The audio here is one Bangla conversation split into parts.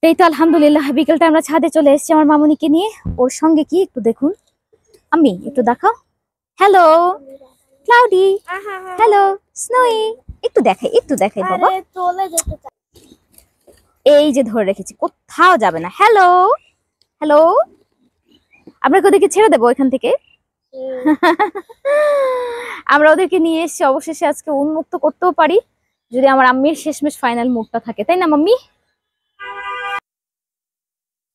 এই তো আলহামদুলিল্লাহ বিকেলটা আমরা ছাদে চলে এসেছি আমার মামুনিকে নিয়ে। ওর সঙ্গে কি একটু দেখুন, আমি একটু দেখাও। হ্যালো ক্লাউডি, হ্যালো স্নোই, একটু দেখাই বাবা। এই যে ধরে রেখেছি, কোথাও যাবে না। হ্যালো হ্যালো, আমরা ওদেরকে ছেড়ে দেবো এখান থেকে। আমরা ওদেরকে নিয়ে এসেছি, অবশেষে আজকে উন্মুক্ত করতেও পারি যদি আমার আম্মির শেষমেশ ফাইনাল মুডটা থাকে, তাই না মাম্মি?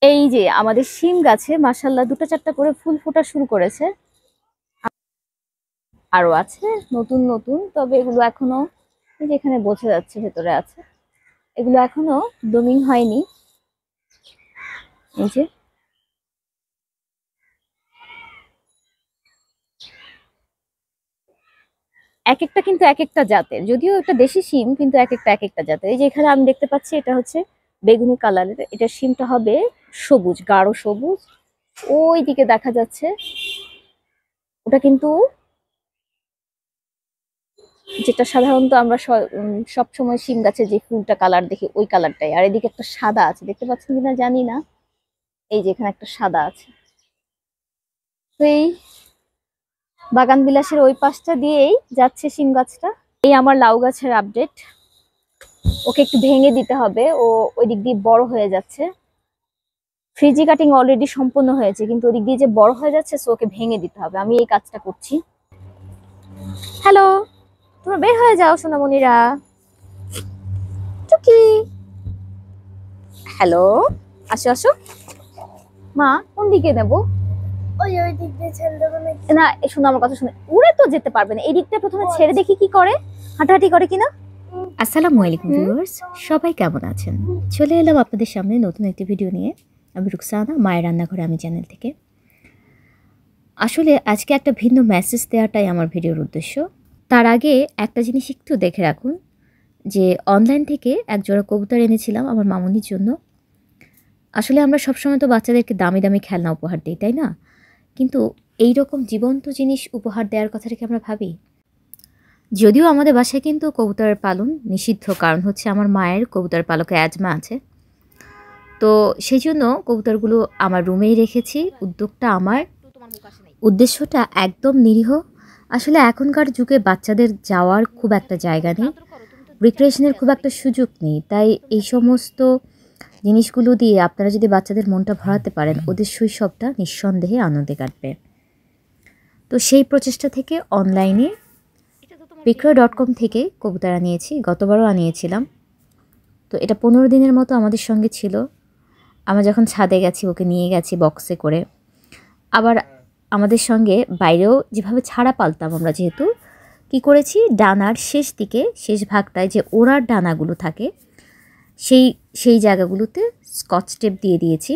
এই যে আমাদের শিম গাছে মাশাআল্লাহ 2-4টা করে ফুল ফোটা শুরু করেছে, আরো আছে নতুন নতুন, তবে এগুলো এখনো যেখানে বোঝা যাচ্ছে ভেতরে আছে, এগুলো এখনো ব্লুমিং হয়নি। এই যে এক একটা কিন্তু এক একটা জাতের, যদিও একটা দেশি শিম কিন্তু এক একটা জাতের। এই যে এখানে আমি দেখতে পাচ্ছি এটা হচ্ছে বেগুনি কালারের, এটা শিমটা হবে সবুজ, গাঢ় সবুজ। ওই দিকে দেখা যাচ্ছে ওটা কিন্তু যেটা সাধারণত আমরা সব সময় শিম গাছে যে ফুলটা কালার দেখি ওই কালারটাই। আর এদিকে একটা সাদা আছে, দেখতে পাচ্ছেন কিনা জানি না, এই যে এখানে একটা সাদা আছে। তো এই বাগান বিলাসের ওই পাশটা দিয়েই যাচ্ছে শিম গাছটা। এই আমার লাউ গাছের আপডেট, ওকে একটু ভেঙে দিতে হবে, ও ওই দিক দিয়ে বড় হয়ে যাচ্ছে। ফ্রিজি কাটিং অলরেডি সম্পূর্ণ হয়েছে, কিন্তু ওদিক দিয়ে যে বড় হয়ে যাচ্ছে, সো ওকে ভেঙে দিতে হবে। আমি এই কাজটা করছি। হ্যালো, তোমরা বের হয়ে যাও সোনামণিরা। টুকি, হ্যালো, আসো আসো। মা কোন দিকে নেবো? ওই দিক দিয়ে ছেড়ে দেবো নাকি? না শোনো আমার কথা শুনে, উড়ে তো যেতে পারবে না, এই দিকটা প্রথমে ছেড়ে দেখি কি করে, হাঁটাহাঁটি করে কিনা। আসসালামু আলাইকুম ভিউয়ার্স, সবাই কেমন আছেন? চলে এলাম আপনাদের সামনে নতুন একটি ভিডিও নিয়ে। আমি রুকসানা, মায়ের রান্নাঘরে আমি চ্যানেল থেকে। আসলে আজকে একটা ভিন্ন মেসেজ দেওয়াটাই আমার ভিডিওর উদ্দেশ্য। তার আগে একটা জিনিস একটু দেখে রাখুন, যে অনলাইন থেকে এক জোড়া কবুতর এনেছিলাম আমার মামুনির জন্য। আসলে আমরা সবসময় তো বাচ্চাদেরকে দামি দামি খেলনা উপহার দিই, তাই না? কিন্তু এই রকম জীবন্ত জিনিস উপহার দেওয়ার কথাটাকে আমরা ভাবি। যদিও আমাদের বাসায় কিন্তু কবুতরের পালন নিষিদ্ধ, কারণ হচ্ছে আমার মায়ের কবুতর পালকে অ্যাজমা আছে। তো সেই জন্য কবুতরগুলো আমার রুমেই রেখেছি। উদ্যোগটা আমার, উদ্দেশ্যটা একদম নিরীহ। আসলে এখনকার যুগে বাচ্চাদের যাওয়ার খুব একটা জায়গা নেই, রিক্রিয়েশনের খুব একটা সুযোগ নেই, তাই এই সমস্ত জিনিসগুলো দিয়ে আপনারা যদি বাচ্চাদের মনটা ভরাতে পারেন, ওদের শৈশবটা নিঃসন্দেহে আনন্দে কাটবে। তো সেই প্রচেষ্টা থেকে অনলাইনে বিক্রয়.com থেকে কবুতর আনিয়েছি, গতবারও আনিয়েছিলাম। তো এটা 15 দিনের মতো আমাদের সঙ্গে ছিল। আমরা যখন ছাদে গেছি ওকে নিয়ে গেছি বক্সে করে। আবার আমাদের সঙ্গে বাইরেও যেভাবে ছাড়া পালতাম আমরা, যেহেতু কি করেছি, ডানার শেষ দিকে, শেষ ভাগটায় যে ওড়ার ডানাগুলো থাকে, সেই জায়গাগুলোতে স্কচ টেপ দিয়ে দিয়েছি।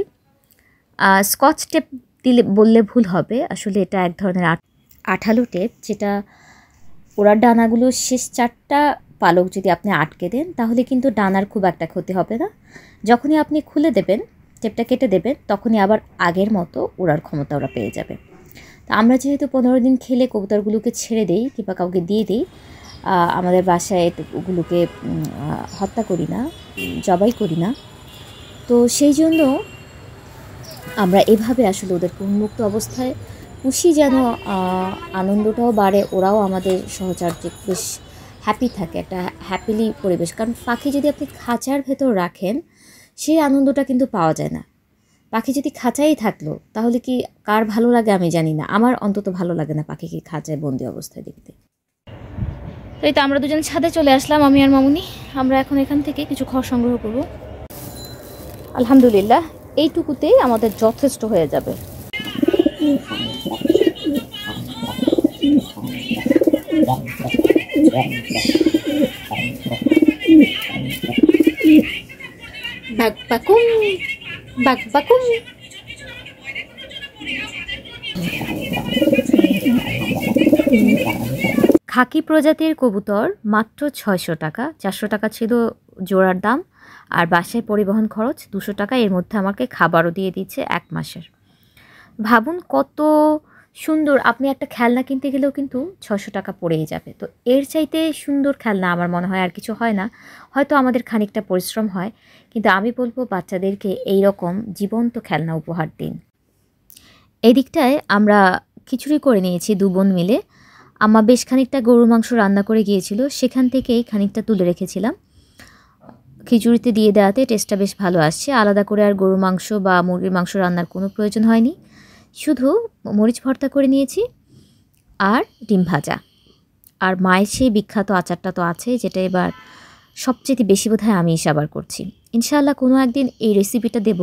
স্কচ টেপ দিলে বললে ভুল হবে, আসলে এটা এক ধরনের আঠালো টেপ, যেটা ওড়ার ডানাগুলোর শেষ 4টা পালক যদি আপনি আটকে দেন, তাহলে কিন্তু ডানার খুব একটা ক্ষতি হবে না। যখনই আপনি খুলে দেবেন, টেপটা কেটে দেবেন, তখনই আবার আগের মতো ওড়ার ক্ষমতা ওরা পেয়ে যাবে। তো আমরা যেহেতু 15 দিন খেলে কবুতরগুলোকে ছেড়ে দেই কিংবা কাউকে দিয়ে দিই, আমাদের বাসায় ওগুলোকে হত্যা করি না, জবাই করি না, তো সেই জন্য আমরা এভাবে আসলে ওদেরকে উন্মুক্ত অবস্থায় পুষি, যেন আনন্দটাও বাড়ে, ওরাও আমাদের সহচর্যে বেশ হ্যাপি থাকে, একটা হ্যাপিলি পরিবেশ। কারণ পাখি যদি আপনি খাঁচার ভেতর রাখেন, সেই আনন্দটা কিন্তু পাওয়া যায় না। পাখি যদি খাঁচাই থাকলো, তাহলে কি কার ভালো লাগে আমি জানি না, আমার অন্তত ভালো লাগে না পাখিকে খাঁচায় বন্দি অবস্থায় দেখতে। তো এই তো আমরা দুজন ছাদে চলে আসলাম, আমি আর মামুনি। আমরা এখন এখান থেকে কিছু খড় সংগ্রহ করব। আলহামদুলিল্লাহ এইটুকুতেই আমাদের যথেষ্ট হয়ে যাবে। বাকবাকুম বাকবাকুম। খাকি প্রজাতির কবুতর মাত্র 600 টাকা, 400 টাকা ছিল জোড়ার দাম, আর বাসায় পরিবহন খরচ 200 টাকা। এর মধ্যে আমাকে খাবারও দিয়ে দিচ্ছে 1 মাসের। ভাবুন কত সুন্দর, আপনি একটা খেলনা কিনতে গেলেও কিন্তু 600 টাকা পড়েই যাবে। তো এর চাইতে সুন্দর খেলনা আমার মনে হয় আর কিছু হয় না। হয়তো আমাদের খানিকটা পরিশ্রম হয়, কিন্তু আমি বলবো বাচ্চাদেরকে এই রকম জীবন্ত খেলনা উপহার দিন। এই দিকটায় আমরা খিচুড়ি করে নিয়েছি 2 বোন মিলে। আম্মা বেশ খানিকটা গরুর মাংস রান্না করে গিয়েছিল, সেখান থেকেই খানিকটা তুলে রেখেছিলাম। খিচুড়িতে দিয়ে দেওয়াতে টেস্টটা বেশ ভালো আসছে। আলাদা করে আর গরুর মাংস বা মুরগির মাংস রান্নার কোনো প্রয়োজন হয়নি। শুধু মরিচ ভর্তা করে নিয়েছি আর ডিম ভাজা। আর মায়ের সেই বিখ্যাত আচারটা তো আছে, যেটা এবার সবচেয়ে বেশি বোধহয় আমিই সাবার করছি। ইনশাআল্লাহ কোনো একদিন এই রেসিপিটা দেব,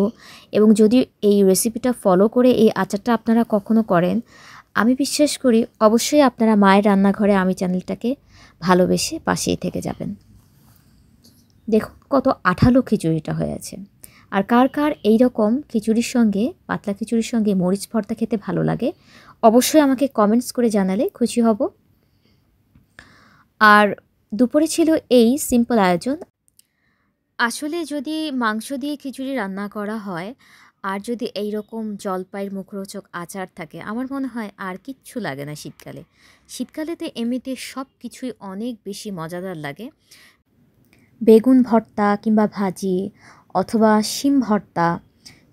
এবং যদি এই রেসিপিটা ফলো করে এই আচারটা আপনারা কখনো করেন, আমি বিশ্বাস করি অবশ্যই আপনারা মায়ের রান্নাঘরে আমি চ্যানেলটাকে ভালোবেসে পাশেই থেকে যাবেন। দেখুন কত আঠালো খিচুড়িটা হয়েছে। আর কার কার এই রকম খিচুড়ির সঙ্গে, পাতলা খিচুড়ির সঙ্গে মরিচ ভর্তা খেতে ভালো লাগে, অবশ্যই আমাকে কমেন্টস করে জানালে খুশি হব। আর দুপুরে ছিল এই সিম্পল আয়োজন। আসলে যদি মাংস দিয়ে খিচুড়ি রান্না করা হয় আর যদি এই রকম জলপাইয়ের মুখরোচক আচার থাকে, আমার মনে হয় আর কিচ্ছু লাগে না শীতকালে। শীতকালেতে এমনিতে সব কিছুই অনেক বেশি মজাদার লাগে। বেগুন ভর্তা কিংবা ভাজি অথবা শিম ভর্তা,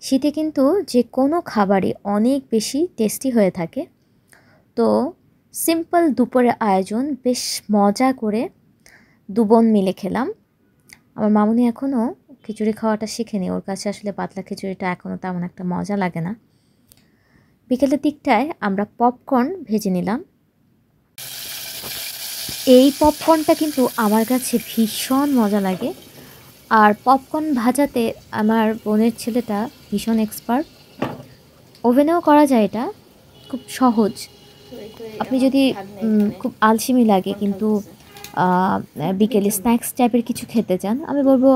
শীতে কিন্তু যে কোনো খাবারই অনেক বেশি টেস্টি হয়ে থাকে। তো সিম্পল দুপুরের আয়োজন বেশ মজা করে 2 বোন মিলে খেলাম। আমার মামুনি এখনও খিচুড়ি খাওয়াটা শিখেনি, ওর কাছে আসলে পাতলা খিচুড়িটা এখনও তেমন একটা মজা লাগে না। বিকেলের দিকটায় আমরা পপকর্ন ভেজে নিলাম। এই পপকর্নটা কিন্তু আমার কাছে ভীষণ মজা লাগে। আর পপকর্ন ভাজাতে আমার বোনের ছেলেটা ভীষণ এক্সপার্ট। ওভেনেও করা যায়, এটা খুব সহজ। আপনি যদি খুব আলসেমি লাগে কিন্তু বিকেলে স্ন্যাক্স টাইপের কিছু খেতে চান, আমি বলবো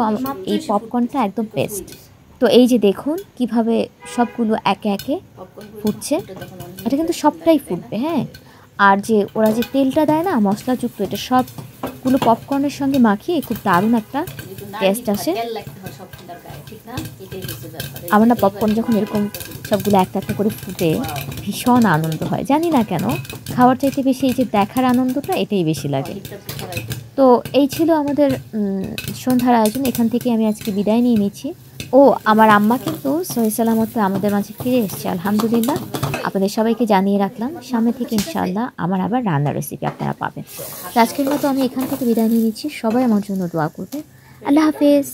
এই পপকর্নটা একদম বেস্ট। তো এই যে দেখুন কিভাবে সবগুলো একে একে ফুটছে, এটা কিন্তু সবটাই ফুটবে, হ্যাঁ। আর যে ওরা যে তেলটা দেয় না মশলাযুক্ত, এটা সবগুলো পপকর্নের সঙ্গে মাখিয়ে খুব দারুণ একটা টেস্ট আসে। আমার না পপকর্ন যখন এরকম সবগুলো একটা একটা করে ফুটে ভীষণ আনন্দ হয়, জানি না কেন। খাওয়ার চাইতে বেশি এই যে দেখার আনন্দটা, এটাই বেশি লাগে। তো এই ছিল আমাদের সন্ধ্যার আয়োজন। এখান থেকে আমি আজকে বিদায় নিয়ে নিচ্ছি। ও আমার আম্মা কিন্তু সহি সালামতে আমাদের মাঝে ফিরে এসেছে, আলহামদুলিল্লাহ। আপনাদের সবাইকে জানিয়ে রাখলাম, সামনে থেকে ইনশাআল্লাহ আমার আবার রান্নার রেসিপি আপনারা পাবেন। তো আজকের মতো আমি এখান থেকে বিদায় নিয়ে নিচ্ছি। সবাই আমার জন্য দোয়া করবে। আল্লাহ হাফেজ।